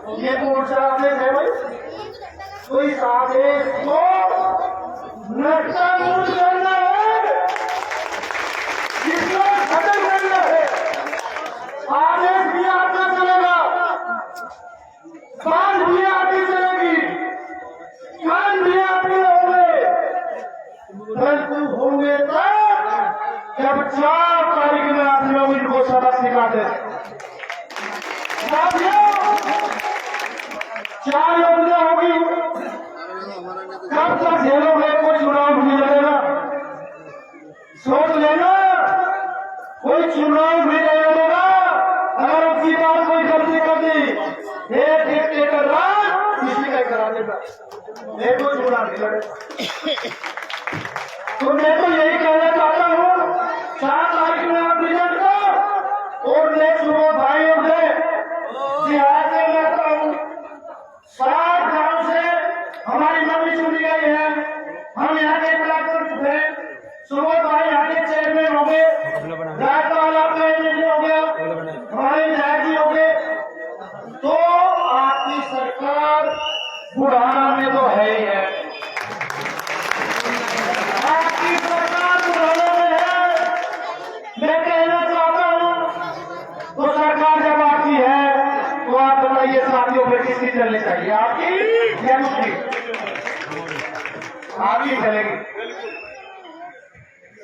ये कौन सा आदेश है भाई? तो इस आदेश को नष्टामूल करना है, इसको खत्म करना है। आदेश भी आपका चलेगा, बात भी आपकी चलेगी, कान भी आपके होंगे, परंतु होंगे तब जब 4 तारीख में आप लोग इनको सबक सिखाते। साथियों 4 योजना होगी, कब तक झेलोगे? कोई चुनाव नहीं लड़ेगा, सोच लेना, कोई चुनाव भी नहीं लड़ेगा। अगर अब की बार कोई गलती कर दी, एक डिक्टेटर राज किसी का करा देगा, मैं कोई चुनाव नहीं लड़ेगा। तो मैं तो यही कहना चाहता हूँ, 4 तारीख में आप रिजल्ट को और नेक्स्ट वो भाइयों से बिहार से लगता हूँ, 60 गांव से हमारी मंडी चुनी गई है। हम यहाँ के ब्लॉक कर चुके हैं, सुबह भाई यहाँ के चेयरमैन हो गए, रायपाल आपका एमएलए हो गया, हमारे विधायक जी हो गए। तो आपकी सरकार बुढ़ाना में तो है ही है, आपकी सरकार बुढ़ाना में है। मैं कहना चाहता हूँ, तो सरकार जब आती है तो आप बताइए साथियों पे किसकी चलनी चाहिए, आपकी या उसकी? आपकी चलेगी।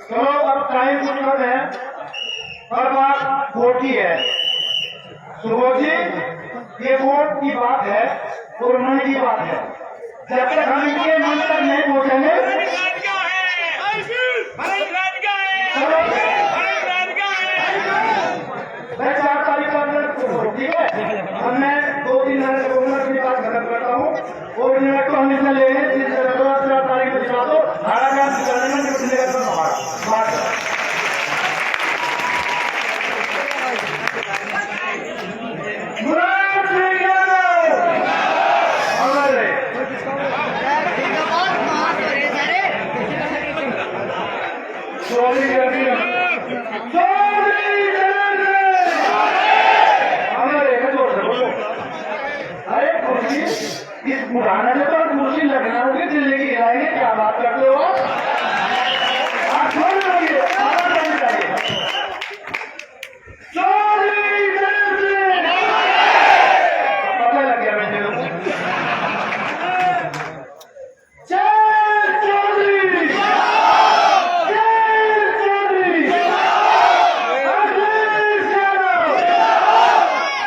चलो अब टाइम कुछ कम है, हर बात वोट की है। सुबोध जी, ये वोट की बात है और मन की बात है। जब तक हम इनके मन तक नहीं पहुंचेंगे, मैं 4 तारीख का ठीक है, अब मैं 2-3 मिनट की बात खत्म करता हूँ और मिनट को हम इसमें ले लें। 4 तारीख को दिखा दो, हमारा काम करने में हमारा इस पुराने में तो कुर्सी लखनऊ की दिल्ली की गिराएंगे, क्या बात करते हो आप? छोड़ दीजिए, पता लग गया मुझे।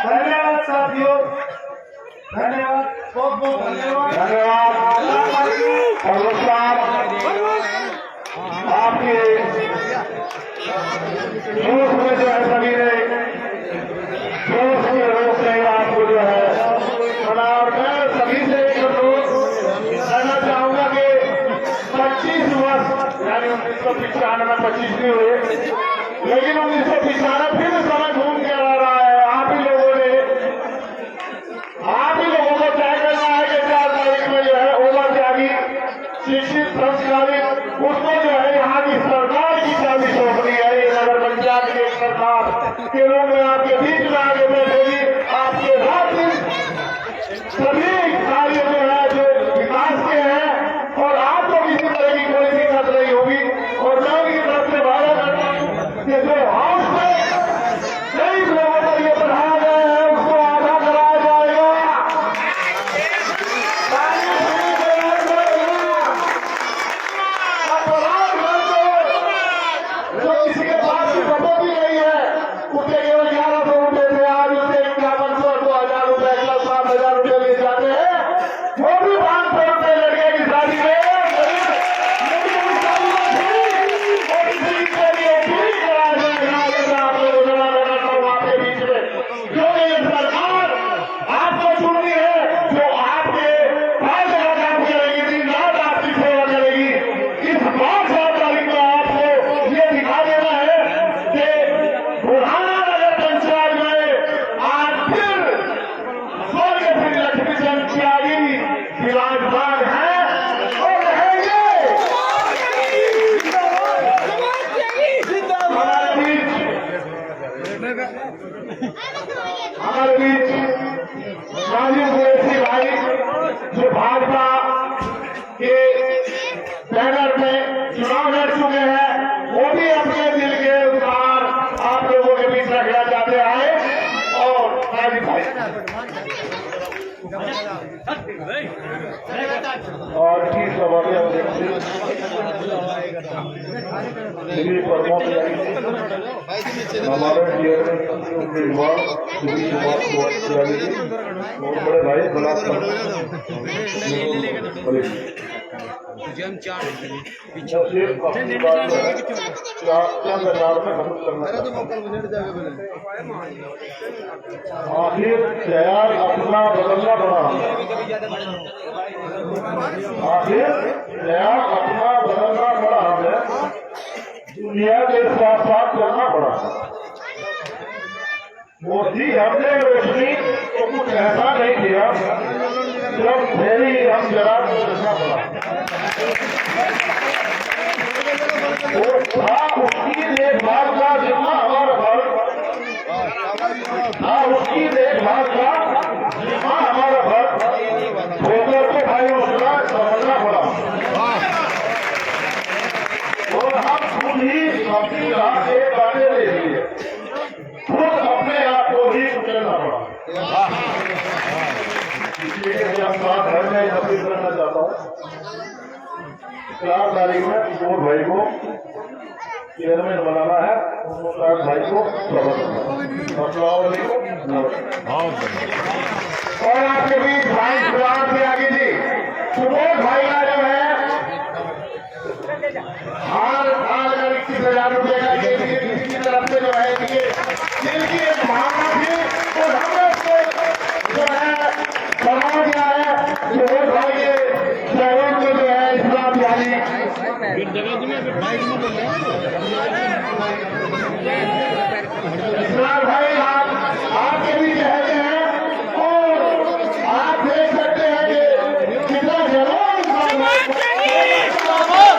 धन्यवाद साथियों, धन्यवाद, बहुत बहुत धन्यवाद। आपके दोस्त में जो है सभी ने दोस्त के रोक से आपको जो है बना, और मैं सभी से एक अनुरोध करना चाहूंगा कि 25 वर्ष यानी 1995 में 25 नहीं हुए, लेकिन 1995 फिर समय घूम के आ रहा है। आप ही लोगों को तय करना है कि 4 तारीख में जो है ओवर त्यागी शिक्षित संस्कारित उसको जो है यहाँ की सरकार की चाबी सौंपनी है। ये नगर पंचायत की सरकार के लोग में आपके बीच में आगे बैठेगी, आपके साथ सभी कार्य जो है जो विकास के हैं, और आपको किसी तरह की कोई दिक्कत नहीं होगी। और मैं उनकी तरफ से वादा करता हूँ कि जो हाउस में शिवाजी भाई और की सभा के अध्यक्ष श्री प्रमोद हमारे चेयरमैन उम्मीदवार श्री कुमार तिवारी जी और बड़े भाई गुलाब आखिर तैयार अपना बदलना पड़ा हमें दुनिया के साथ साथ चलना पड़ा। मोदी हमने रोशनी तो कुछ ऐसा नहीं किया जब फेरी हम जरा को रखना पड़ा। वो था उसकी देखभाल का जिम्मा हमारा भारत था, उसकी देखभाल का जिम्मा हमारा भारत ठोकर को भाई उसका समझना पड़ा और हम खुद ही अपनी राह से काटे ले लिए, खुद अपने आप को ही कुचलना पड़ा। इसलिए हम बात है मैं अपील करना चाहता हूँ 4 तारीख में विनोद भाई को चेयरमैन बनाना है, 4 भाई को और आपके बीच भाई सुराग से आगे जी सुबोध भाई का जो है हाल 21,000 रुपये का ये किसी की तरफ से जो है जिनकी एक भावना थी और हमने उसको जो है बना दिया है। सुबोध भाई के सहयोग में जो है इस्लाम यानी इस्लाम भाई आपके बीच रहते हैं और आप देख सकते हैं कि कितना जवान इस्लाम भाई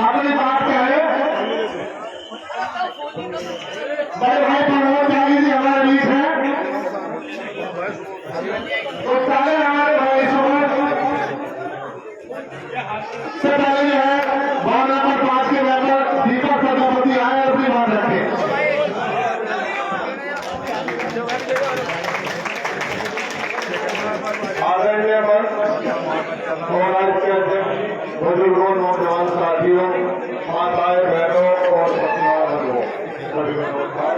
अपनी बात कहे बड़े भाई प्रमोद त्यागी जी हमारे बीच हैं तो सारे हमारे भाई से पहले जो है वार्ड नंबर 5 के मेंबर दीपक प्रजापति आए अपनी बात रखे। आदरणीय बुजुर्गों, नौजवान साथियों, माताएं बहनों और सभी नमस्कार।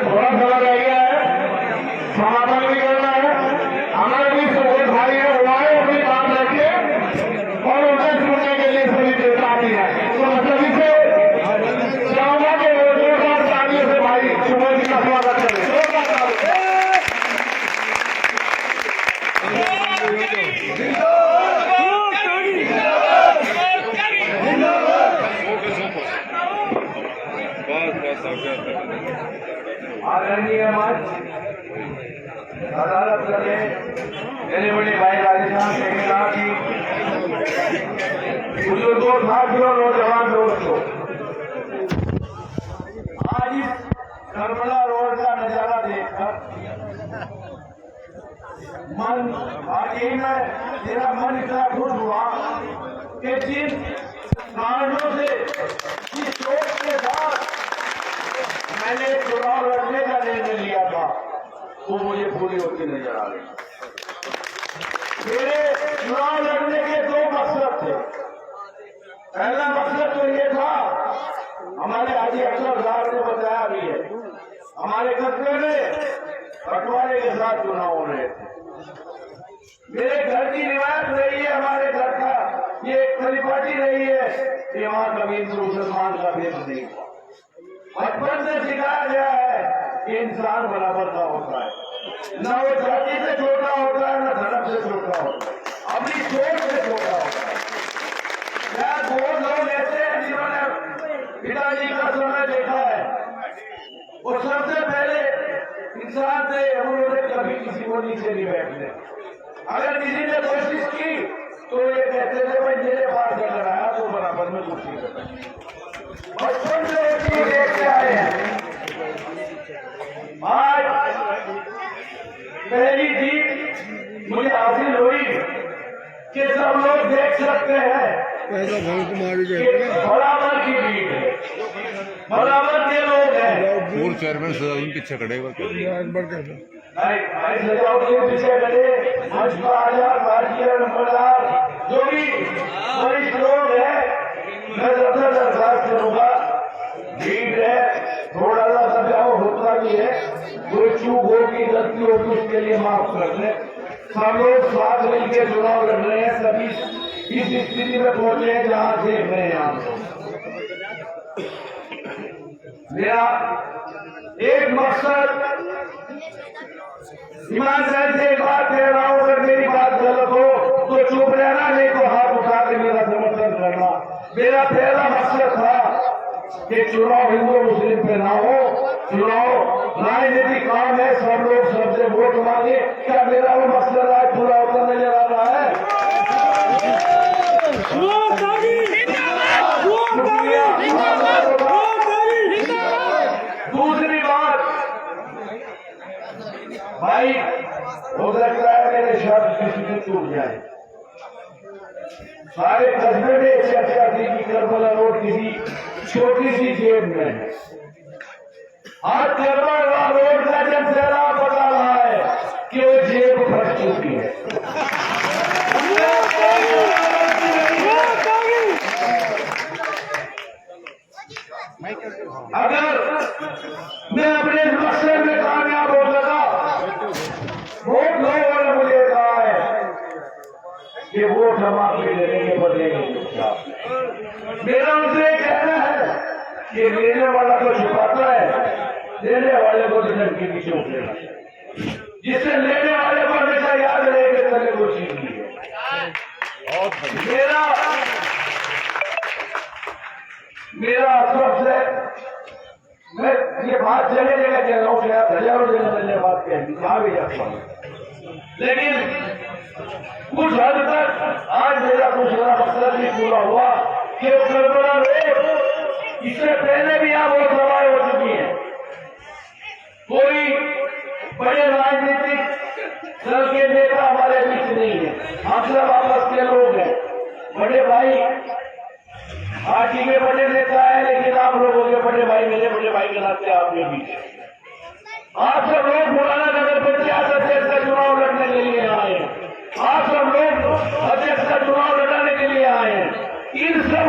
थोड़ा समय रह गया है, समापन भी करना है। हमारे भी सुबह भाई है हुआ है, अपनी बात रखिए और उसे सुनने के लिए सभी देवता आती है। तो मतलब इसे चाहूंगा कि जोरदार तालियों से भाई सुबह जी का स्वागत करें। आदरणीय मंच अदालत करने मेरे बड़े भाई राजस्थान से की बुजुर्गों, साथियों, नौजवान दोस्तों, आज इस करबला रोड का नजारा देखकर मन आज ही में मेरा मन इतना खुश हुआ कि जिन कारणों से इस सोच के साथ मैंने चुनाव लड़ने का निर्णय लिया था वो मुझे पूरी होती नजर आ रही। मेरे चुनाव लड़ने के दो मकसद थे। पहला मकसद तो ये था, हमारे हाजी अफसर साहब ने बताया भी है, हमारे कस्बे में बंटवारे के साथ चुनाव हो रहे थे। मेरे घर की रिवायत रही है, हमारे घर का ये परिपाटी रही है कि वहां कभी मुसलमान का भेद नहीं हुआ। बचपन से सिखाया गया है कि इंसान बराबर का होता है, न वो जाति से छोटा होता है, न धर्म से छोटा होता है, अपनी सोच से छोटा होता है। क्या वो लोग ऐसे हैं जिन्होंने पिताजी का समय देखा है, वो सबसे पहले इंसान थे, उन्होंने कभी किसी को नीचे नहीं बैठने। अगर किसी ने कोशिश की तो ये कहते थे भाई मेरे पास अगर आया तो बराबर में कुछ नहीं करता। बचपन से एक चीज देखते आए हैं। आज पहली जीत मुझे हासिल हुई कि सब लोग देख सकते हैं बराबर की जीत है, बराबर के लोग हैं। पूर्व चेयरमैन सजाउद्दीन पीछे खड़े पीछे खड़े भारतीय नंबरदार जो भी वरिष्ठ लोग हैं, मैं सबसे दरखास्त करूंगा, भीड़ है, थोड़ा सा सजाओ होता भी है, कोई चूक होगी, गलती होगी, उसके लिए माफ कर दें। सब लोग साथ मिलकर चुनाव लड़ रहे हैं, सभी इस स्थिति में पहुंचे हैं जहां देख रहे हैं आप। मेरा एक मकसद, ईमानदारी से एक बात कह रहा हूं, अगर मेरी बात गलत हो तो चुप रहना, नहीं तो हाथ उठा के मेरा समर्थन करना। मेरा पहला मकसद था कि चुनाव हिंदू मुस्लिम पे ना हो, चुनाव राजनीतिक काम है, सब लोग सबसे वोट मांगे। क्या मेरा वो मकसद आज पूरा होता नजर आ रहा है? दूसरी बात भाई, हो सकता है मेरे शब्द किसी से टूट जाए। सारे कस्बे में चर्चा थी कि करबला रोड किसी छोटी सी जेब में है। आज करबला रोड का जब सैलाब बता रहा है कि वो जेब फट चुकी है। अगर मैं अपने मकसद में कामयाब हो सका, बहुत लोगों ने मुझे कहा है कि वोट हम आपके देने के बदले नहीं। मेरा उनसे कहना है कि लेने वाला को छुपाता है, देने वाले को जन्म के नीचे उठेगा। जिससे लेने वाले को हमेशा याद रहेगा तले वो चीज की है। मेरा सबसे, मैं ये बात जगह जगह कह रहा हूँ, हजारों जगह बात कहती जहां भी जाता हूँ, लेकिन कुछ हद तक आज मेरा दूसरा मकसद भी पूरा हुआ कि करबला रोड, इससे पहले भी यहाँ बहुत सवाल हो चुकी है। कोई बड़े राजनीतिक दल के नेता हमारे बीच नहीं है, हम सब आपस के लोग हैं। बड़े भाई पार्टी के बड़े नेता है, लेकिन आप लोगों के बड़े भाई मेरे बड़े भाई के नाते आपके बीच आप सब लोग मौलाना नगर पंचायत अध्यक्ष का चुनाव लड़ने के लिए आए हैं। आप सब लोग अध्यक्ष का चुनाव लड़ाने के लिए आए हैं। इन सब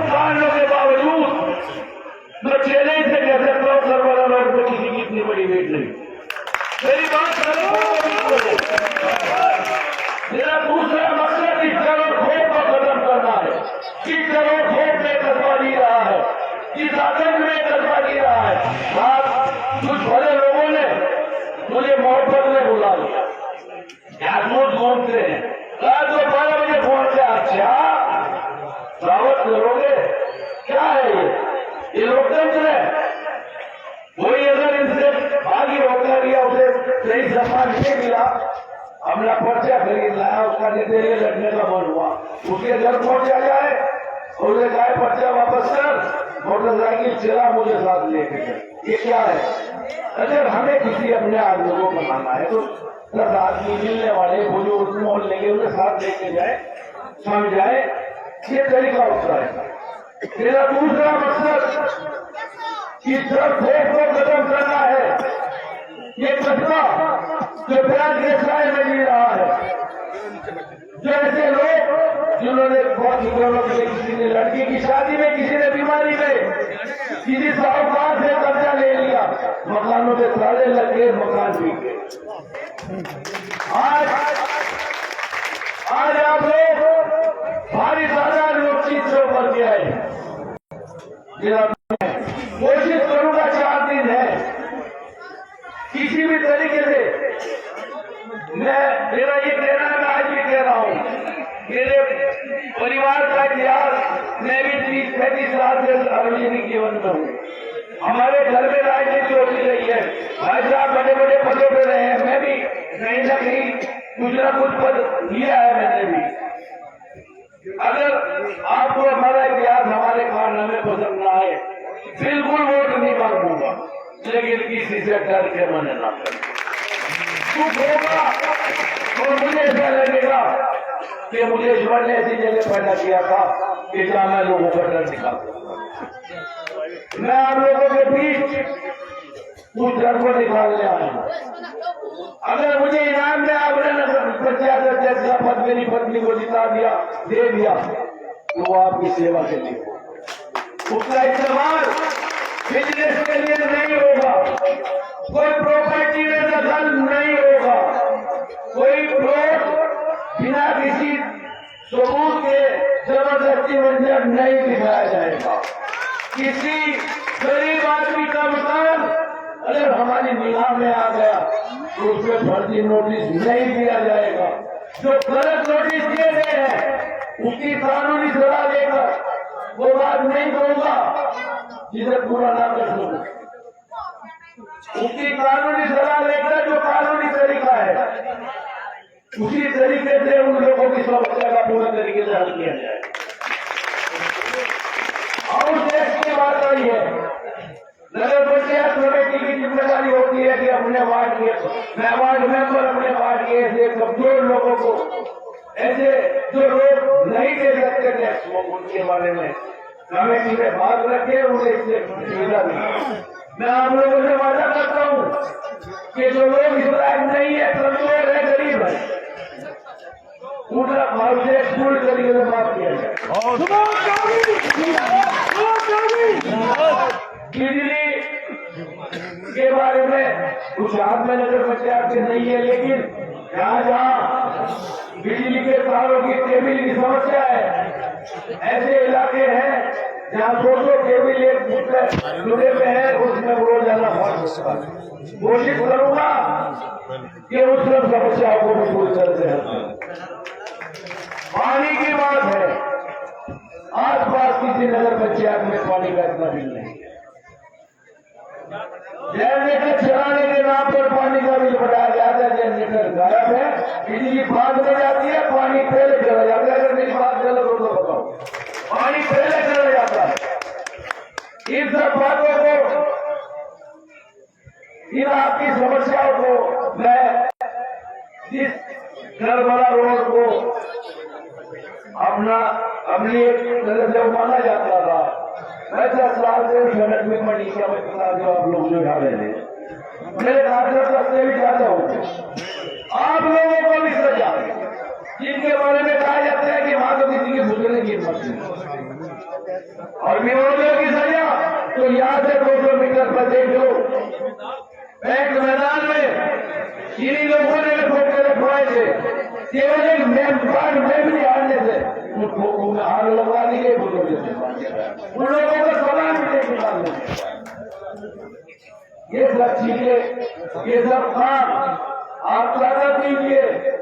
जासूस घूमते हैं। रात को 12 बजे फोन से अच्छा दावत करोगे, क्या है ये लोकतंत्र है। कोई अगर इनसे आगे रोका दिया, उसे सही सम्मान नहीं मिला, हमला पर्चा खरीद लाया, उसका निर्दलीय लड़ने का मन हुआ, उसके घर पहुंचा जाए और उसे कहा पर्चा वापस कर, मोटरसाइकिल चला मुझे साथ लेके गए। ये क्या है? अगर हमें किसी अपने आदमी को बनाना है तो 10 आदमी मिलने वाले वो जो उसमें मोहल्ले के उनके साथ लेके जाए, समझाए, ये तरीका होता है। मेरा दूसरा मकसद कि सिर्फ को खत्म करना है। ये कचरा जो प्याज के साय में जी रहा है, जो ऐसे लोग जिन्होंने बहुत किसी ने लड़की की शादी में, किसी ने बीमारी में, किसी साहूकार से कब्जा ले लिया, मकानों पे ताले लग गए, मकान बिक गए। आज आप लोग भारी ज्यादा लोग चीजों पर के आए। कोशिश करूंगा 4 दिन है, किसी भी तरीके से मेरा ये कहना है, मैं आज भी कह रहा हूँ, मेरे परिवार का इतिहास, मैं भी 30-35 साल से सार्वजनिक जीवन में हूँ। हमारे घर में राजनीति होती रही है, भाई साहब बड़े बड़े पदों पर रहे हैं, मैं भी कहीं न कहीं कुछ न कुछ पद लिया है मैंने भी। अगर आपको हमारा इतिहास, हमारे कारनामे पसंद ना आए, बिल्कुल वोट नहीं मांगूंगा, लेकिन किसी से डर के मन ना करें। दुख होगा और मुझे ऐसा लगेगा कि मुझे ईश्वर ने ऐसी जगह पैदा किया था कि जहां मैं लोगों का डर निकाल सकता। मैं आप लोगों के बीच उस डर को निकालने आया हूं। अगर मुझे इनाम में आपने पंचायत अध्यक्ष का पद मेरी पत्नी को जिता दिया, दे दिया, तो वो आपकी सेवा के लिए, उसका इस्तेमाल बिजनेस के लिए नहीं होगा, कोई प्रॉपर्टी में दखल नहीं होगा, कोई प्लॉट बिना किसी सबूत के जबरदस्ती मंजर नहीं दिखाया जाएगा। किसी गरीब आदमी का मकान अगर हमारी निगाह में आ गया तो उसमें फर्जी नोटिस नहीं दिया जाएगा। जो गलत नोटिस दिए गए हैं उसकी कानूनी सजा लेकर वो बात नहीं कहूंगा जिसे पूरा ना कर सकूं, उसकी कानूनी सजा लेकर जो कानूनी तरीका है उसी तरीके से उन लोगों की समस्या का पूरा तरीके से हल किया जाए। और देश की बात आई है, नगर पंचायत कमेटी की जिम्मेदारी होती है कि अपने वार्ड के, मैं वार्ड मेंबर अपने वार्ड के ऐसे कमजोर लोगों को, ऐसे जो लोग नहीं दे सकते टैक्स, उनके बारे में कमेटी में भाग रखे, उन्हें इससे सुविधा मिले। मैं आप लोगों से वादा करता हूँ कि जो लोग इस लायक नहीं है, कमजोर है, गरीब है, उनका भाव से पूर्ण तरीके से माफ किया जाए। बिजली के बारे में कुछ हाथ में नगर पंचायत से नहीं है, लेकिन जहाँ जहाँ बिजली के तारों की केबल की समस्या है, ऐसे इलाके हैं जहाँ 200 केबल एक जुड़े में है, उसमें रोजाना कोशिश करूंगा कि उस सब समस्याओं को भी पूरी तरह से हल। पानी की बात है, आस पास किसी नगर पंचायत में पानी का इतना बिल नहीं है। जनरेटर चलाने के नाम पर पानी का बिल बढ़ाया जाता है, जनरेटर गायब है, बिजली बाद में जाती है, पानी पहले चला जाता है। अगर मेरी बात गलत हो तो बताओ, पानी पहले चला जाता है। इन सब बातों को, इन आपकी समस्याओं को मैं जिस नर्मदा रोड को अपनी एक तरह से माना जाता था, मैं 10 साल से सड़क में मनी का बता जो आप लोग जो जा रहे थे, मेरे रास्ते भी ज्यादा होते। आप लोगों को भी सजा, जिनके बारे में कहा जाता है कि वहां तो किसी के गुजरने की हिम्मत नहीं, और विरोधियों की सजा तो यहाँ से 200 मीटर पर देख लो, बैंक मैदान में इन्हीं लोगों ने ठोके रखवाए थे, केवल एक मेमोरी हारने से उनको हार लगवा दी गई, उन लोगों को सवाल भी नहीं निकालने। ये सब चीजें, ये सब काम आप ताकत दीजिए,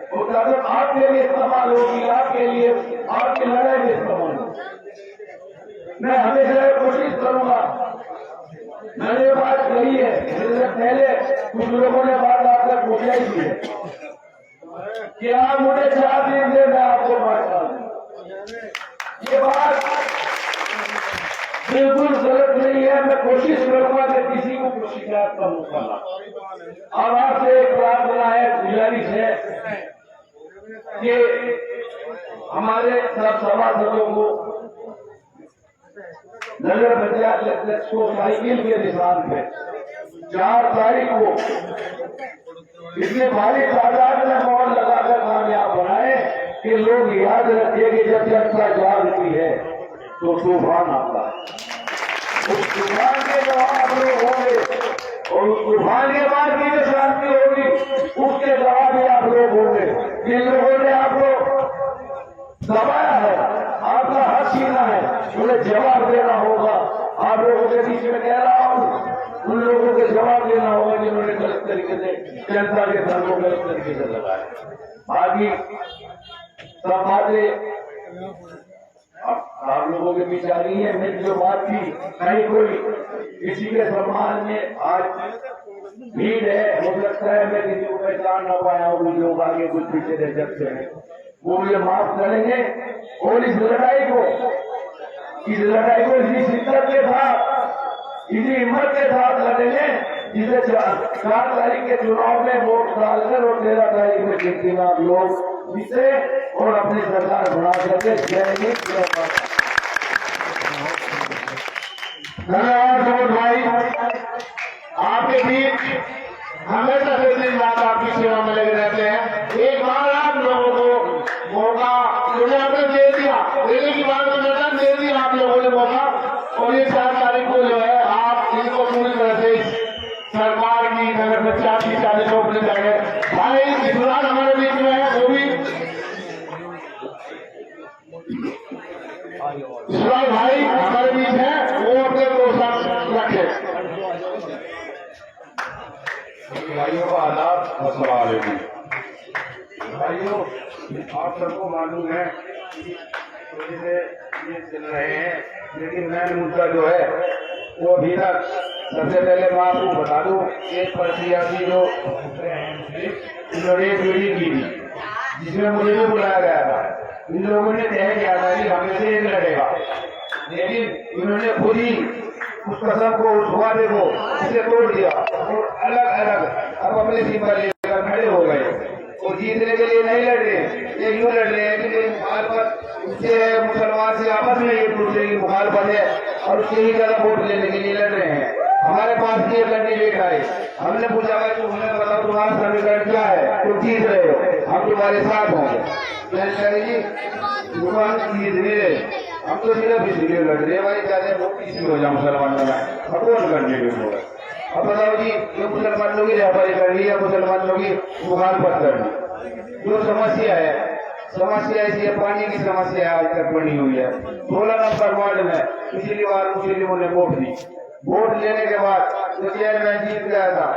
वो ताकत आपके लिए इस्तेमाल होगी, आपके लिए आपकी लड़ाई में इस्तेमाल होगी। मैं हमेशा कोशिश करूंगा, मैंने ये बात कही है, इससे पहले कुछ लोगों ने बात आपसे पूछा ही थी कि आप मुझे 4 दिन दे, मैं आपको बात डाल दूं। ये बात बिल्कुल गलत नहीं है। मैं कोशिश करूंगा कि किसी को कुछ शिकायत का मौका ना। अब आपसे एक प्रार्थना है, गुजारिश है कि हमारे सब सभासदों को नगर पंचायत अध्यक्ष को साइकिल के निशान पे 4 तारीख को इतने भारी तादाद में मॉल लगाकर कामयाब बनाए कि लोग याद रखें कि जब जनता जागती है तो तूफान आता है। उस तूफान के गवाह आप लोग होंगे और उस तूफान के बाद की जो शांति होगी उसके गवाह भी आप लोग होंगे। जिन लोगों ने आपको दबाया है, आपका हक छीना है, उन्हें जवाब देना होगा। आप लोगों के बीच में कह रहा हूं, उन लोगों के जवाब देना होगा जिन्होंने गलत तरीके से जनता के धन को गलत तरीके से लगाया। बाकी सब बातें आप लोगों के बीच आ रही है। मेरी जो बात थी, कहीं कोई किसी के सम्मान में आज भीड़ है, हो सकता है मैं किसी को पहचान न पाया हूँ, कुछ लोग आगे कुछ पीछे रह सकते हैं, वो मुझे माफ करेंगे। और इस लड़ाई को इसी शिद्दत के साथ, इसी हिम्मत के साथ लड़ेंगे जिसे 4 तारीख के चुनाव में वोट डालकर और 13 तारीख में गिनती में आप लोग जीते और अपनी सरकार बना करके। जय हिंद, जय भारत। धन्यवाद भाई, आपके बीच हमेशा से बात आपकी सेवा में लगे रहते हैं। एक बार आप लोगों को मौका उन्हें आपने दे दिया, देने की बात दे दी आप लोगों ने मौका, और ये 4 तारीख को जो है आप इनको पूरी तरह से सरकार की नगर पंचायत की चालीस को अपने जाएंगे। भाई विश्वनाथ हमारे बीच में है, वो भी विश्वनाथ भाई हमारे बीच है, वो अपने प्रोत्साहन रखे। भाइयों का आदाब, अस्सलाम वालेकुम। भाइयों, आप सबको मालूम है जैसे ये चल रहे हैं, लेकिन मेन मुद्दा जो है वो अभी तक, सबसे पहले मैं आपको बता दूं, एक प्रसियासी जो इन्होंने एक मीटिंग की थी जिसमें मुझे भी बुलाया गया था। इन लोगों ने तय किया था कि हमें से एक लड़ेगा, लेकिन इन्होंने खुद ही उस कसम को, उस वादे को उसे तोड़ दिया और अलग अलग अब अपने सिंबल लेकर खड़े हो गए और जीतने के लिए नहीं लड़ रहे। ये यूँ लड़ रहे हैं कि मुखालफत उससे मुसलमान से आपस में एक दूसरे की मुखालफत है और उसके ही ज्यादा वोट लेने के लिए लड़ रहे हैं। हमारे पास ये कैंडिडेट आए, हमने पूछा कि तुम हमें बताओ तुम्हारा समीकरण क्या है, तुम जीत रहे हो, हम तुम्हारे साथ होंगे। जी भगवान जीत रहे, हम तो सिर्फ इसलिए लड़ रहे हैं भाई, चाहते हैं वोट किसी हो जाए मुसलमानों में, कौन कैंडिडेट होगा। अब बताओ जी, ये मुसलमान लोग ही रहबारी कर रही है, मुसलमान लोग ही मुखालफत कर रही। जो समस्या ऐसी है, पानी की समस्या आज तक बनी हुई है। 16 नंबर वार्ड में पिछली बार मुस्लिमों ने वोट दी, वोट लेने के बाद जो चेयरमैन जीत गया था,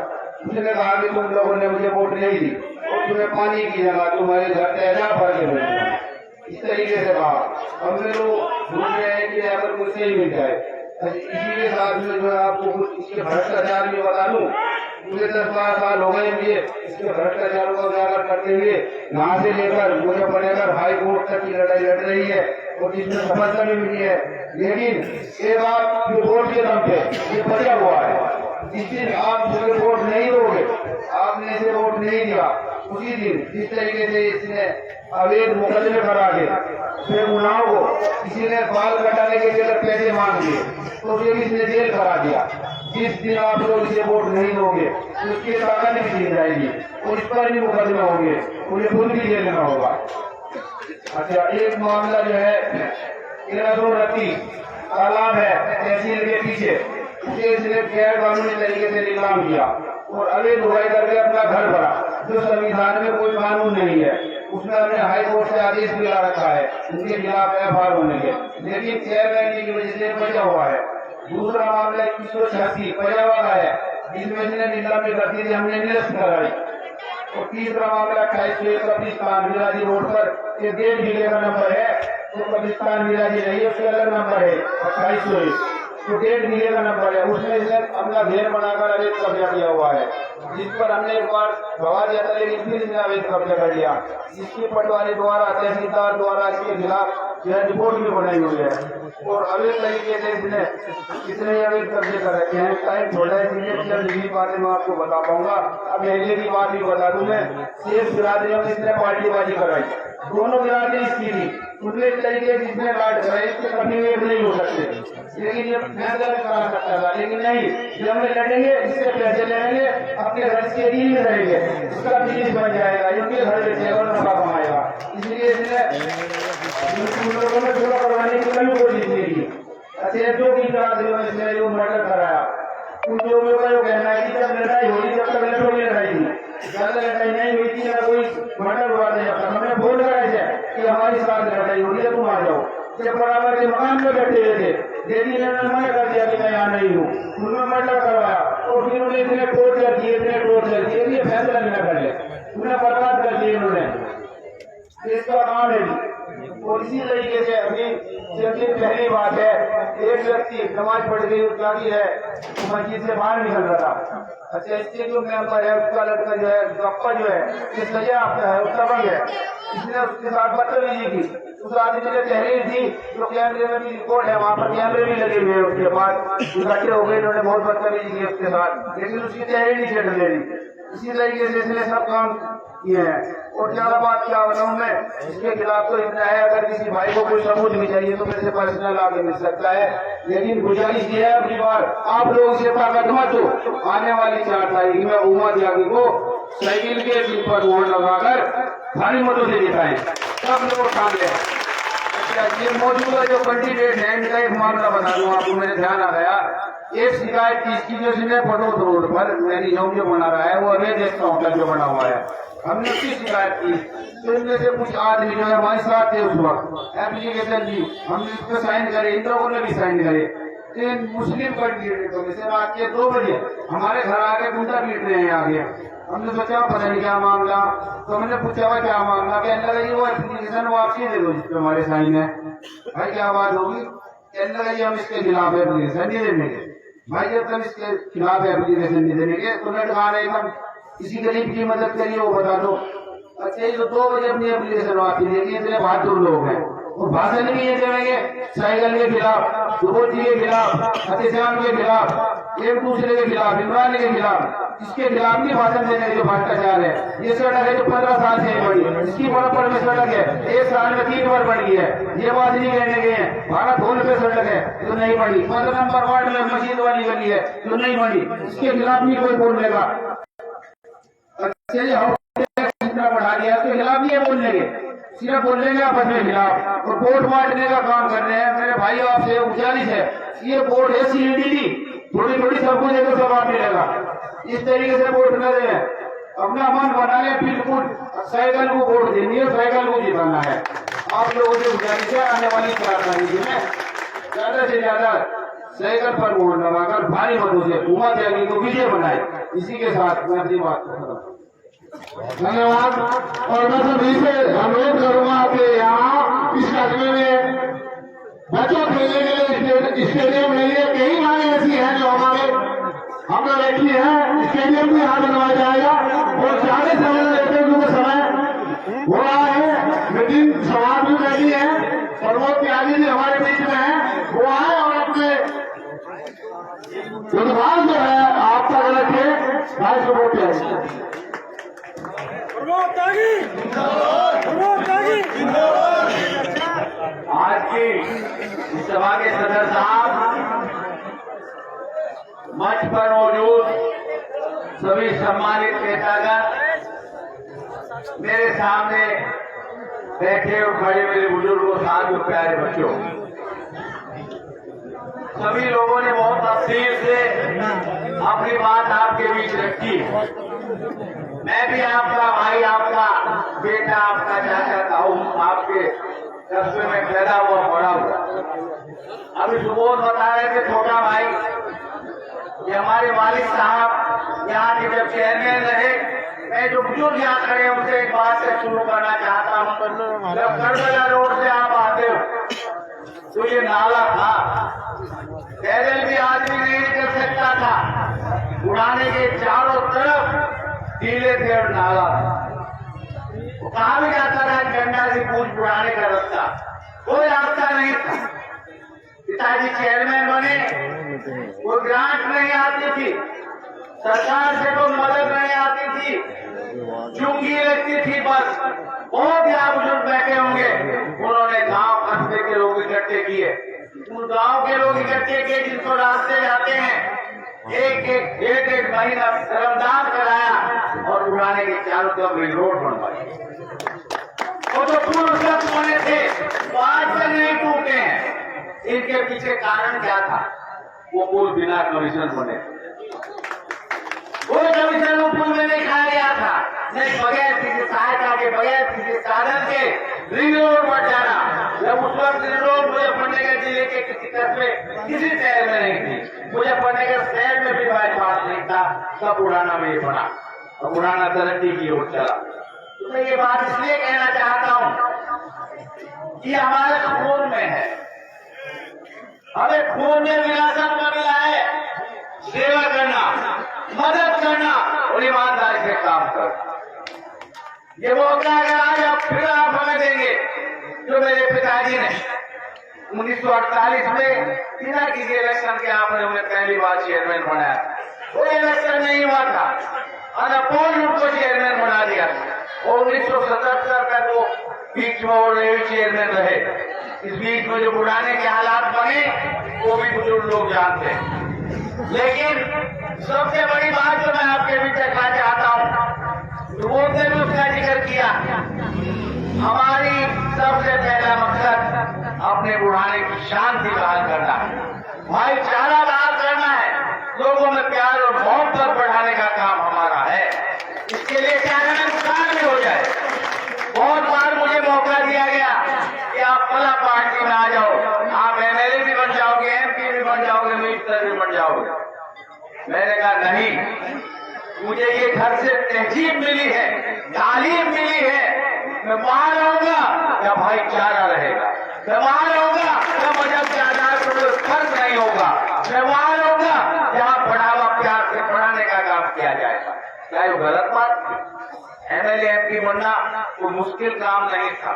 उसने कहा कि तुम लोगों ने मुझे वोट नहीं दी और तुम्हें पानी की जगह तुम्हारे घर तैयार भर के भेजना, इस तरीके से कहा। हमने तो ढूंढ रहे हैं कि अगर मुझसे ही मिल जाए। इसी के साथ में जो है आपको कुछ इसके भ्रष्टाचार भी बता दूं, मुझे 10-12 साल हो गए मुझे इसके भ्रष्टाचारों का उजागर करते हुए, यहाँ से लेकर मुझे पड़ेकर हाई कोर्ट तक की लड़ाई लड़ रही है और जिसमें सफलता भी मिली है। लेकिन ये बात जो वोट के दम पे ये बचा हुआ है, जिस दिन आप मुझे वोट नहीं दोगे, आपने इसे वोट नहीं दिया, उसी दिन जिस तरीके से इसने अवैध मुकदमे करा के फिर उन्नाव को किसी ने बाल कटाने के लिए पैसे मांग लिए तो फिर इसने जेल करा दिया। जिस दिन आप लोग इसे वोट नहीं दोगे उसकी ताकत भी दी जाएगी और इस पर भी मुकदमे होंगे, उन्हें खुद भी जेल में होगा। अच्छा, एक मामला जो है रती तालाब है तहसील के पीछे, उसे इसने गैर कानूनी तरीके से नीलाम किया और अवैध उगाई करके अपना घर भरा, जो संविधान में कोई कानून नहीं है। उसमें हमने हाई कोर्ट से आदेश भी ला रखा है उनके खिलाफ एफआईआर होने के, लेकिन चेयरमैन की वजह से बचा हुआ है। दूसरा मामला 2186 पजावा का है, जिसमें इसने नीलामी करती थी, हमने निरस्त कराई और तीसरा मामला 28 कब्रिस्तान मिराजी रोड पर, ये 1.5 बीघे का नंबर है, तो कब्रिस्तान मिराजी नहीं है, उसका अलग नंबर है 28, तो 1.5 बीघे का नंबर है। उसमें इसने अपना घेर बनाकर अवैध कब्जा किया हुआ है, जिस पर हमने एक बार गवाह दिया था, लेकिन फिर इसने अवैध कब्जा कर लिया। इसकी पटवारी द्वारा, तहसीलदार द्वारा इसके खिलाफ रिपोर्ट भी बनाई हुई है और अवैध तरीके से इसने अवैध कब्जे कर रखे हैं। टाइम थोड़ा है, इसलिए बातें मैं आपको बता पाऊंगा। अब मेले की बात भी बता दूं मैं, शेख बिरादरियों में इसने पार्टीबाजी कराई, दोनों बिरादरी इसकी थी, उतने तरीके जिसने राज कराई, इसके कभी वेट नहीं हो सकते, लेकिन ये फैसला भी करा सकता था, लेकिन नहीं, जब हम लड़ेंगे इससे पैसे लेंगे, अपने घर के दिन में रहेंगे, उसका बिजनेस बन जाएगा, उनके घर बेचेगा और नफा कमाएगा। इसलिए इसने लोगों में पूरा करवाने की कभी कोशिश नहीं की। अच्छा, जो भी इसने जो मर्डर कराया, उन लोगों का जो कहना है कि जब लड़ाई होगी तब तक लड़ों की लड़ाई थी, ज्यादा लड़ाई नहीं हुई थी, ना कोई मर्डर हुआ था। जब तक हमने बोल रहा है कि हमारी साथ लड़ाई होगी तो तुम आ जाओ, जब बराबर के मकान में बैठे हुए थे, लेकिन इन्होंने मना कर दिया कि मैं यहाँ नहीं हूँ, उन्होंने मर्डर करवाया और फिर उन्हें इतने टोर्चर किए, ये फैसला लेना कर ले, उन्हें बर्बाद कर दिए उन्होंने, इसका काम है। और इसी तरीके से अभी जबकि पहली बात है, एक व्यक्ति नमाज पढ़ गई जाती है, वो मस्जिद से बाहर निकल रहा था। अच्छा, इससे जो मेंबर है उसका लड़का जो है, गप्पा जो है, ये सजा आपका है, उसका बंद है, इसने उसके साथ बदतमीजी की। उस आदमी ने तहरीर थी, जो कैमरे में भी रिकॉर्ड है, वहाँ पर कैमरे भी लगे हुए हैं। उसके बाद इकट्ठे हो गए, इन्होंने बहुत बदतमीजी की उसके साथ, लेकिन उसकी तहरीर नहीं छेड़ ले रही। इसी तरीके से इसने सब काम किए हैं। और ज्यादा बात क्या बताऊं मैं, इसके खिलाफ तो इतना है, अगर किसी भाई को कोई सबूत भी चाहिए तो मेरे से पर्सनल आगे मिल सकता है, लेकिन गुजारिश ये है अपनी बार आप लोग इसे ताकत मत दो। आने वाली 4 तारीख में उमा त्यागी को साइकिल के सिर पर वोट लगाकर भारी मतों से जिताएं, सब लोग ठान लें। अच्छा, ये मौजूदा जो कैंडिडेट है, इनका एक मामला बता दूं आपको, मेरे ध्यान आ गया। एक शिकायत की इसकी, जो इसने पटोद रोड पर मेरी जो बना रहा है, वो अवैध एक काउंटर जो बना हुआ है, हमने उसकी शिकायत की, तो इनमें से कुछ आदमी जो है हमारे साथ थे उस वक्त, एप्लीकेशन दी, हमने इस पर साइन करे, इन लोगों ने भी साइन करे। इन मुस्लिम कैंडिडेटों में से रात के 2 बजे हमारे घर आके गुंडा पीट रहे हैं आगे। हमने सोचा पता नहीं क्या मामला, तो हमने पूछा हुआ क्या मामला, कहने लगा वो एप्लीकेशन वापसी दे दो जिस पे हमारे साइन है। भाई क्या बात होगी, कहने लगा हम इसके खिलाफ एप्लीकेशन नहीं देंगे। भाई जब तक इसके खिलाफ एप्लीकेशन नहीं देंगे तो लटका रहे एकदम, किसी गरीब की मदद करिए वो बता दो। अच्छा, ये 2 बजे अपनी एप्लीकेशन वापसी देगी, इतने बहादुर लोग हैं, और भाषण भी ये देंगे साइकिल के खिलाफ, सुबोधी के खिलाफ, अतिश्याम के खिलाफ, एक दूसरे के खिलाफ, इमरान के खिलाफ, इसके खिलाफ भी भाषण देने जो भ्रष्टाचार है। ये सड़क है जो 15 साल से बड़ी, इसकी बराबर में सड़क है, 1 साल में 3 बार बढ़ गई है। ये बात नहीं कहने गए हैं, भारत होल पे सड़क है जो नहीं बढ़ी, 15 नंबर वार्ड में मस्जिद वाली गली है जो नहीं बढ़ी, इसके खिलाफ भी कोई बोल लेगा। बढ़ा दिया, उसके खिलाफ नहीं है बोलने के, सिर्फ बोलने के आपस में खिलाफ, और वोट बांटने का काम कर रहे हैं। मेरे भाई आपसे गुजारिश है, ये वोट है CED, थोड़ी थोड़ी सबको देकर सब आप मिलेगा, इस तरीके से वोट न दें, अपना मन बना ले, बिल्कुल साइकिल को वोट देनी है, साइकिल को जिताना है। आप लोगों से गुजारिश है, आने वाली 4 तारीख में ज्यादा से ज्यादा साइकिल पर वोट लगाकर भारी मतों से उमा त्यागी को विजय बनाए। इसी के साथ मैं अपनी बात करता हूँ, धन्यवाद। और मैं सभी से अनुरोध करूंगा कि यहाँ इस कस्बे में बच्चों खेलने के लिए स्टेडियम के लिए कई मांगे ऐसी हैं जो हमने देखी है, स्टेडियम भी यहाँ बनवाया जाएगा। और सारे समय लेते हुए समय हो रहा है, लेकिन समाज भी बैठी है, प्रमोद त्यागी जी हमारे बीच में है, वो आए और अपने उद्घाटन जो है आप तक रखे, भाई प्रमोद त्यागी। आज की सभा के सदर साहब, मंच पर मौजूद सभी सम्मानित नेतागण, मेरे सामने बैठे और खड़े मेरे बुजुर्गों, साथियों, प्यारे बच्चों, सभी लोगों ने बहुत तफसील से अपनी बात आपके बीच रखी। मैं भी आपका भाई, आपका बेटा, आपका चाचा ताऊ, आपके कस्बे में पैदा हुआ, बड़ा हुआ। अभी सुबोध बता रहे थे छोटा भाई, ये हमारे वालिद साहब यहाँ के जब चेयरमैन रहे मैं जो बुजुर्ग यहाँ खड़े हैं उनसे एक बात से शुरू करना चाहता हूँ। जब करबला रोड से आप आते हो तो ये नाला था, पैदल भी आदमी नहीं निकल सकता था, उड़ाने के चारों तरफ टीले थे और नाला था। वो कहा भी जाता था गंगा से पूछ पुराने का रास्ता, कोई रास्ता नहीं था। पिताजी चेयरमैन बने, कोई ग्रांट नहीं आती थी, सरकार से कोई मदद नहीं आती थी, चुंगी लगती थी बस। बहुत यहाँ बुजुर्ग बैठे होंगे, उन्होंने गांव कस्बे के लोग इकट्ठे किए, उन गांव के लोग इकट्ठे किए जिनको रास्ते जाते हैं, एक महीना श्रमदान कराया और उड़ाने के चारों तरफ रिंग रोड बनवाई। वो जो पुल सब बने थे वो आज तक नहीं टूटे हैं। इनके पीछे कारण क्या था? वो पुल बिना कमीशन बने, कोई कमीशन वो पुल में नहीं खाया गया था, नहीं बगैर किसी सहायता के, बगैर किसी साधन के रिंग रोड बन जाना। जब उस वक्त रिंग रोड मुजफ्फरनगर जिले के किसी कस्बे किसी शहर में नहीं थी, मुजफ्फरनगर शहर में भी बाईपास नहीं था, तब उड़ाना में ये बना और उड़ाना तरक्की की ओर चला। तो मैं ये बात इसलिए कहना चाहता हूँ कि हमारे खून में है, हमें खून में विरासत में मिला है सेवा करना, मदद करना और ईमानदारी से काम करना। ये मौका अगर आज आप फिर आप हमें देंगे, जो मेरे पिताजी ने 1948 में बिना किसी इलेक्शन के आपने हमें पहली बार चेयरमैन बनाया, कोई इलेक्शन नहीं हुआ था, अनअपोज उनको चेयरमैन बना दिया और 1977 तक वो बीच में और चेयरमैन रहे। इस बीच में जो बुढ़ाने के हालात बने वो भी बुजुर्ग लोग जानते हैं। लेकिन सबसे बड़ी बात जो मैं आपके बीच रखना चाहता हूँ, लोगों ने भी उसका जिक्र किया, हमारी सबसे पहला मकसद अपने बुढ़ाने की शांति बहाल करना है, भाईचारा बहाल करना है, लोगों में प्यार और मोहब्बत बढ़ाने का काम हमारा है। इसके लिए चाहे नुकसान भी हो जाए। बहुत बार मुझे मौका दिया गया कि आप फला पार्टी में आ जाओ, आप एमएलए भी बन जाओगे, एमपी भी बन जाओगे, मिनिस्टर भी बन जाओगे। मैंने कहा नहीं, मुझे ये घर से तहजीब मिली है, तालीम मिली है, मैं वहां रहूंगा क्या भाईचारा रहेगा, मैं वहां रहूंगा क्या मजहब के आधार पर कोई फर्क नहीं होगा, मैं वहां रहूंगा जहाँ बढ़ावा प्यार से पढ़ाने का काम किया जाएगा। क्या ये गलत बात? एमएलए एमपी बनना कोई मुश्किल काम नहीं था।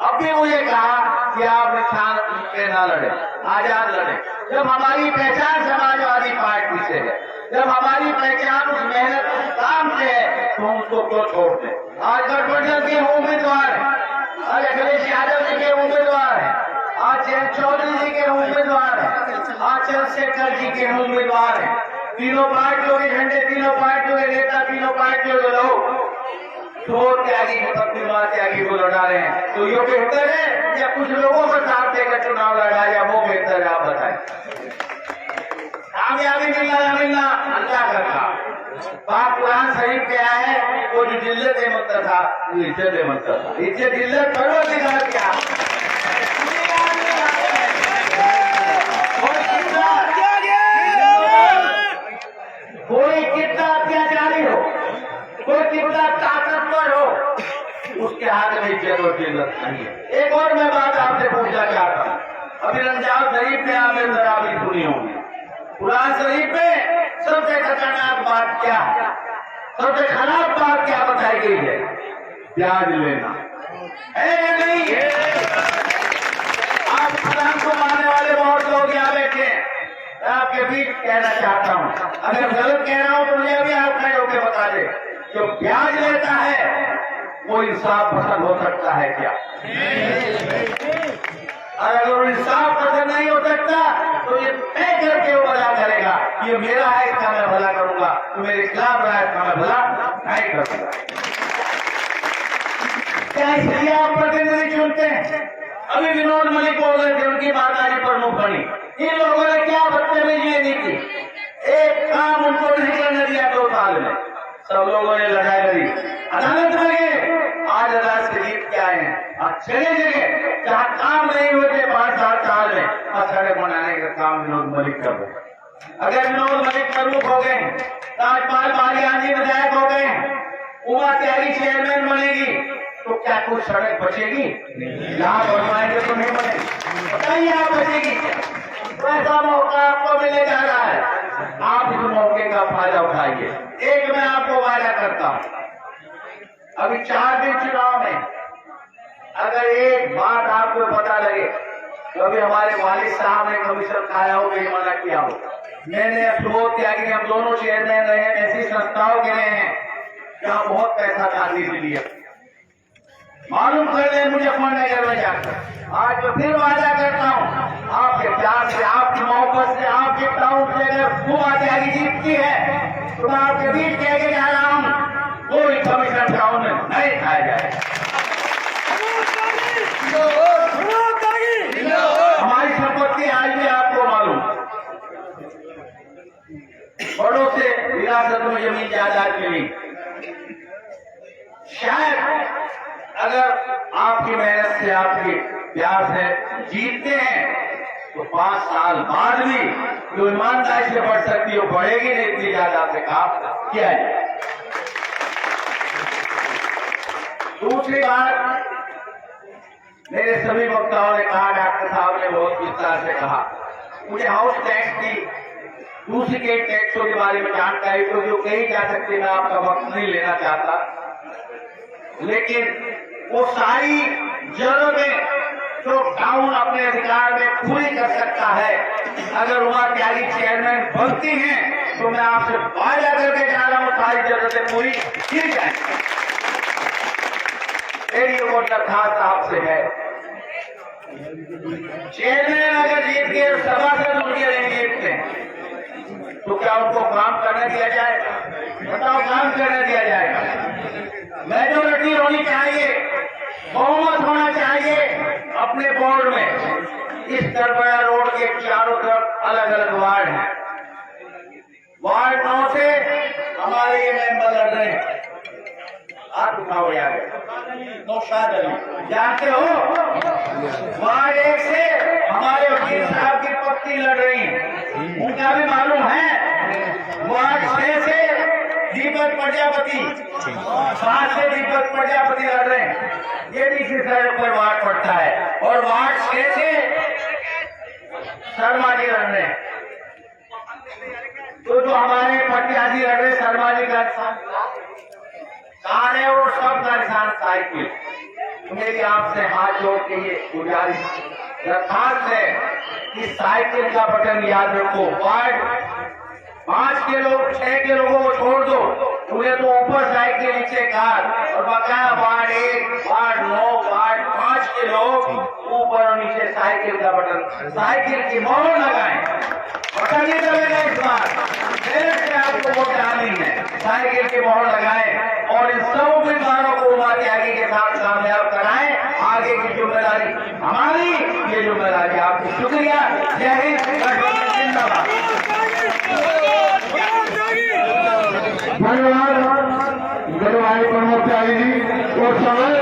अब भी मुझे कहा कि आप निशान पे न लड़े, आजाद लड़े। जब हमारी पहचान समाजवादी पार्टी से है, जब हमारी पहचान उस मेहनत काम से है, तो हम उसको क्यों छोड़ दें? आज गठबंधन के उम्मीदवार है, आज अखिलेश यादव जी के उम्मीदवार है, आज जयंत चौधरी जी के उम्मीदवार है, आज चंद्रशेखर जी के उम्मीदवार है। तीनों पार्टियों के झंडे, तीनों पार्टियों के नेता, तीनों पार्टियों के लोग दो त्यागी पत्नीवार त्यागी को लड़ा रहे हैं। तो ये बेहतर है या कुछ लोगों को साथ देकर चुनाव लड़ाया, वो बेहतर है? आप बताएं। कामयाबी मिलना या मिलना अल्लाह का काम। पाक कुरान शरीफ क्या है, वो जो जिल्लत मंत्र था वो इज्जत मंत्र था। इज्जत इज्जत करो दिखा क्या कोई कितना अत्याचारी हो, कोई कितना ताकतवर हो, उसके हाथ में इज्जत और जिल्लत नहीं है। एक और मैं बात आपसे पूछना चाहता हूँ, अभी रमजान शरीफ में आपने तरावी सुनी होगी। कुरान शरीफ में सबसे खतरनाक बात क्या, सबसे खराब बात क्या बताई गई है? प्याज लेना है नहीं है। आप कुरान को मानने वाले बहुत लोग यहाँ बैठे हैं, मैं आपके बीच कहना चाहता हूँ, अगर गलत कह रहा हूँ तो मुझे अभी आप खड़े होकर बता दे, जो प्याज लेता है वो इंसाफ पसंद हो सकता है क्या? और अगर वो इंसाफ पसंद नहीं हो सकता तो ये तय करके वो भला करेगा, ये मेरा है इसका मैं भला करूंगा, तो मेरे खिलाफ रहा इसका मैं भला नहीं करूंगा। क्या इसलिए आप प्रतिनिधि चुनते हैं? अभी विनोद मलिक बोल रहे थे, उनकी माता जी प्रमुख बनी, इन लोगों ने क्या बदतमीजी नहीं की, एक काम उनको नहीं करने दिया 2 साल में। सब लोगों ने लड़ाई लड़ी, अदालत में गए, आज अदालत से जीत के आए हैं। अच्छे जगह जहाँ काम नहीं हुए थे 5-7 साल में, और सड़क बनाने का काम विनोद मलिक कर रहे। अगर विनोद मलिक प्रमुख हो गए राजपाल बालियान जी विधायक हो गए, उमा त्यागी चेयरमैन बनेगी, तो क्या कुछ सड़क बचेगी? लाभ बनवाएंगे तो नहीं बनेगी, बताइए आप बचेगी क्या? ऐसा मौका आपको मिलने जा रहा है, आप इस मौके का फायदा उठाइए। एक मैं आपको वादा करता हूं, अभी 4 दिन चुनाव में अगर एक बात आपको पता लगे, कभी हमारे वालिद साहब ने कमीशन खाया हो, बेईमाना किया हो, मैंने सुबोध त्यागी हम दोनों चेयरमैन रहे हैं, ऐसी संस्थाओं के रहे हैं जहां बहुत पैसा खाती मिली है, मालूम कर ले मुझे फोन नगर में जाकर। आज मैं फिर वादा करता हूं, आपके प्यार से, आपकी मोहब्बत से, आपके टाउन से अगर उमा त्यागी जीतती है तो मैं आपके बीच कह के जा रहा हूं, कोई कमीशन टाउन में नहीं खाया जाएगा। हमारी संपत्ति आज भी आपको मालूम, बड़ों से विरासत में जमीन जायदाद मिली, शायद अगर आपकी मेहनत से, आपके प्यार से जीतते हैं तो 5 साल बाद भी जो ईमानदारी से बढ़ सकती है वो बढ़ेगी नहीं, इतनी ज्यादा से काम किया जाए। दूसरी बात, मेरे सभी वक्ताओं ने कहा, डॉक्टर साहब ने बहुत विस्तार से कहा, मुझे हाउस टैक्स की, दूसरी के टैक्सों के बारे में जानकारी तो जो कही जा सकती, मैं आपका वक्त नहीं लेना चाहता, लेकिन वो सारी जरूरतें जो टाउन अपने अधिकार में पूरी कर सकता है, अगर उमा त्यागी चेयरमैन बनती हैं तो मैं आपसे वादा करके जा रहा हूं, सारी जरूरतें पूरी की जाएंगी। मेरी वो दरखास्त आपसे है, चेयरमैन अगर जीत के सभासद उनके नहीं जीतते तो क्या उनको काम करने दिया जाएगा? बताओ, काम करने दिया जाएगा? मेजोरिटी होनी चाहिए, बहुमत होना चाहिए अपने बोर्ड में। इस तरबया रोड के चारों तरफ अलग अलग वार्ड हैं, वार्ड 9 से हमारे ये मेंबर लड़ रहे हैं, आप उठाओ यार, नौशाद अली जानते हो, वार्ड 1 से हमारे वकील साहब की पत्नी लड़ रही है, उनका भी मालूम है। वार्ड 6 से दीपक प्रजापति, 5 से दीपक प्रजापति लड़ रहे हैं, ये दूसरी सड़क पर वार्ड पड़ता है, और वार्ड 6 से शर्मा जी लड़ रहे हैं। तो जो हमारे प्रत्याशी लड़ रहे शर्मा जी का सारे और सब का निशान साइकिल। मेरी आपसे हाथ जोड़ के ये गुजारिश दरखास्त है कि साइकिल का बटन याद रखो। वार्ड 5 के लोग, 6 के लोगों को छोड़ दो, उन्हें तो ऊपर साइकिल नीचे कार, और बकाया वार्ड 1, वार्ड 9, वार्ड 5 के लोग ऊपर और नीचे साइकिल का बटन, साइकिल की मोहर लगाएं। बटन नहीं चलेगा इस बार, मेहनत से आपको वोट डालनी है, साइकिल की मोहर लगाएं और इन सब उम्मीदवारों को उमा त्यागी के साथ कामयाब कराएं। आगे की जिम्मेदारी हमारी, ये जिम्मेदारी आपकी। शुक्रिया, जय हिंद, जिंदाबाद। धन्यवाद, प्रमुख त्यागी जी और समय